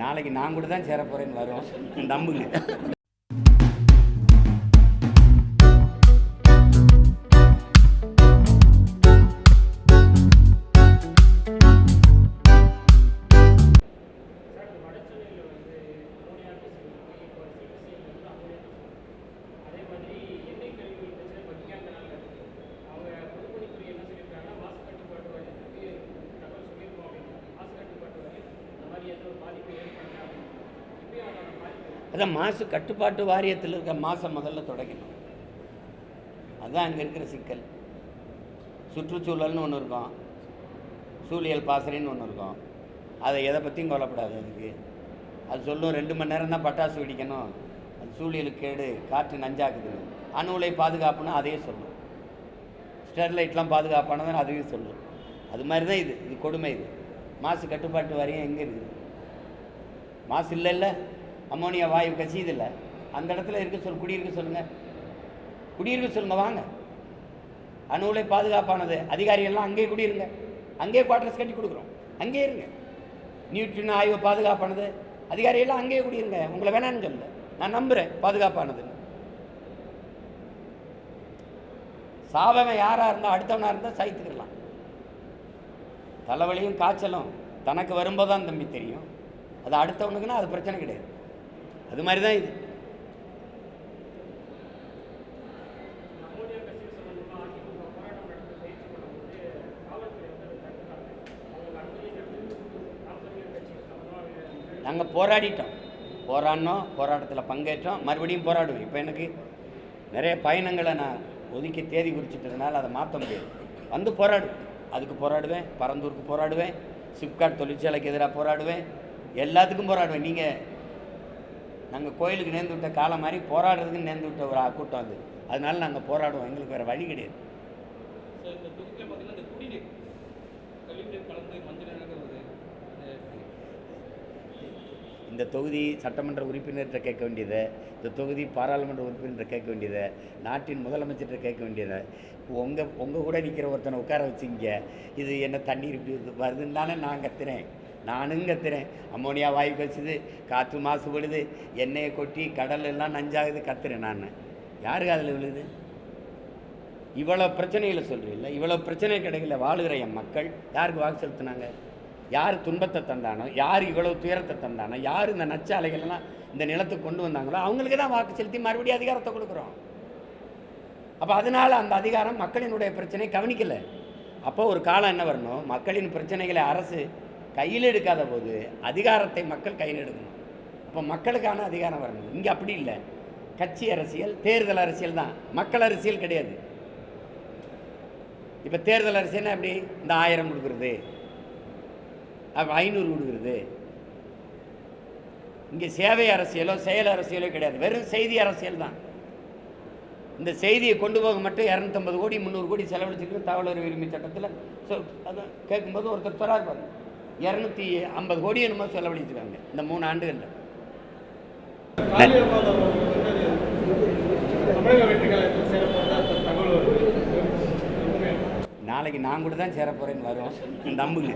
நாளைக்கு நான் கூட தான் சேர போகிறேன்னு வரும், நம்புங்க. அதான் மாசு கட்டுப்பாட்டு வாரியத்தில் இருக்க மாசம் முதல்ல தொடங்கணும். அதுதான் அங்கே இருக்கிற சிக்கல். சுற்றுச்சூழல்னு ஒன்று இருக்கும், சூழியல் பாசறைன்னு ஒன்று இருக்கும். அதை எதை பற்றியும் கொல்லப்படாது. அதுக்கு அது சொல்லும் 2 மணி நேரம் தான் பட்டாசு வெடிக்கணும், அது சூழியலுக்கு கேடு, காற்று நஞ்சாக்குதுன்னு. அணு உலை பாதுகாப்புன்னு அதையே சொல்லும். ஸ்டெர்லைட்லாம் பாதுகாப்பானதுன்னு அதையும் சொல்லும். அது மாதிரி தான் இது கொடுமை. இது மாசு கட்டுப்பாட்டு வாரியம் எங்கே இருக்குது? மாசு இல்லை, அம்மோனியா வாயு கசியுது இல்லை, அந்த இடத்துல இருக்க குடியிருக்க சொல்லுங்கள், குடியிருக்க சொல்லுங்கள். வாங்க, அணு உலை பாதுகாப்பானது, அதிகாரிகள்லாம் அங்கேயே குடியிருங்க, அங்கேயே குவார்டர்ஸ் கட்டி கொடுக்குறோம், அங்கேயே இருங்க. நியூட்ரின் ஆய்வு பாதுகாப்பானது, அதிகாரிகள்லாம் அங்கேயே குடியிருங்க. உங்களை வேணான்னு சொல்லல, நான் நம்புகிறேன் பாதுகாப்பானதுன்னு. சாபவன் யாராக இருந்தால் அடுத்தவனாக இருந்தால் சகித்துக்கலாம். தலைவலியும் காய்ச்சலும் தனக்கு வரும்போது தான் தம்பி தெரியும், அது அடுத்தவனுக்குன்னா அது பிரச்சனை கிடையாது. அது மாதிரி தான் இது. நாங்கள் போராடிட்டோம், போராட்டத்தில் பங்கேற்றோம், மறுபடியும் போராடுவோம். இப்போ எனக்கு நிறைய பயணங்களை நான் ஒதுக்கி தேதி குறிச்சிட்டதுனால அதை மாற்ற முடியாது. வந்து போராடுவேன், அதுக்கு போராடுவேன், பரந்தூருக்கு போராடுவேன், சிப்காட் தொழிற்சாலைக்கு எதிராக போராடுவேன், எல்லாத்துக்கும் போராடுவேன். நாங்கள் கோயிலுக்கு நேர்ந்து விட்ட காலம் மாதிரி போராடுறதுக்கு நேர்ந்து விட்ட ஒரு கூட்டம் அது. அதனால நாங்கள் போராடுவோம், எங்களுக்கு வேறு வழி கிடையாது. இந்த தொகுதி சட்டமன்ற உறுப்பினர்கிட்ட கேட்க வேண்டியதை, இந்த தொகுதி பாராளுமன்ற உறுப்பினர்கிட்ட கேட்க வேண்டியதை, நாட்டின் முதலமைச்சர்கிட்ட கேட்க வேண்டியதை, உங்கள் கூட நிற்கிற ஒருத்தனை உட்கார வச்சுங்க, இது என்ன தண்ணீர் இப்படி வருதுன்னாலே நான் கத்துறேன், நானும் கத்துறேன். அம்மோனியா வாயு கசிது, காற்று மாசுபடுது, எண்ணெயை கொட்டி கடல் எல்லாம் நஞ்சாகுது, கத்துறேன் நான். யாருக்கு அதில் விழுது? இவ்வளோ பிரச்சனைகளை சொல்கிறீங்கள, இவ்வளோ பிரச்சனை கிடைக்கல வாழுகிற என் மக்கள் யாருக்கு வாக்கு செலுத்தினாங்க? யார் துன்பத்தை தந்தானோ, யார் இவ்வளவு துயரத்தை தந்தானோ, யார் இந்த நச்ச அலைகள்லாம் இந்த நிலத்துக்கு கொண்டு வந்தாங்களோ அவங்களுக்கு தான் வாக்கு செலுத்தி மறுபடியும் அதிகாரத்தை கொடுக்குறோம். அப்போ அதனால் அந்த அதிகாரம் மக்களினுடைய பிரச்சனை கவனிக்கலை. அப்போ ஒரு காலம் என்ன வரணும், மக்களின் பிரச்சனைகளை அரசு கையில் எடுக்காத போது அதிகாரத்தை மக்கள் கையில் எடுக்கணும். அப்போ மக்களுக்கான அதிகாரம் வரணும். இங்கே அப்படி இல்லை, கட்சி அரசியல், தேர்தல் அரசியல் தான், மக்கள் அரசியல் கிடையாது. இப்போ தேர்தல் அரசியல்னா எப்படி, இந்த 1000 கொடுக்குறது, 500 கொடுக்குறது. இங்கே சேவை அரசியலோ செயல் அரசியலோ கிடையாது, வெறும் செய்தி அரசியல் தான். இந்த செய்தியை கொண்டு போக மட்டும் 250 கோடி 300 கோடி செலவழிச்சுட்டு தகவல் உரிமை சட்டத்தில் அதான் கேட்கும்போது ஒருத்தர் சொல்றாரு பாருங்க, 250 கோடி என்னமோ செலவழிச்சுக்காங்க இந்த 3 ஆண்டுகளில். நாளைக்கு நான் கூட தான் சேர போகிறேன்னு வரும், நம்புங்க.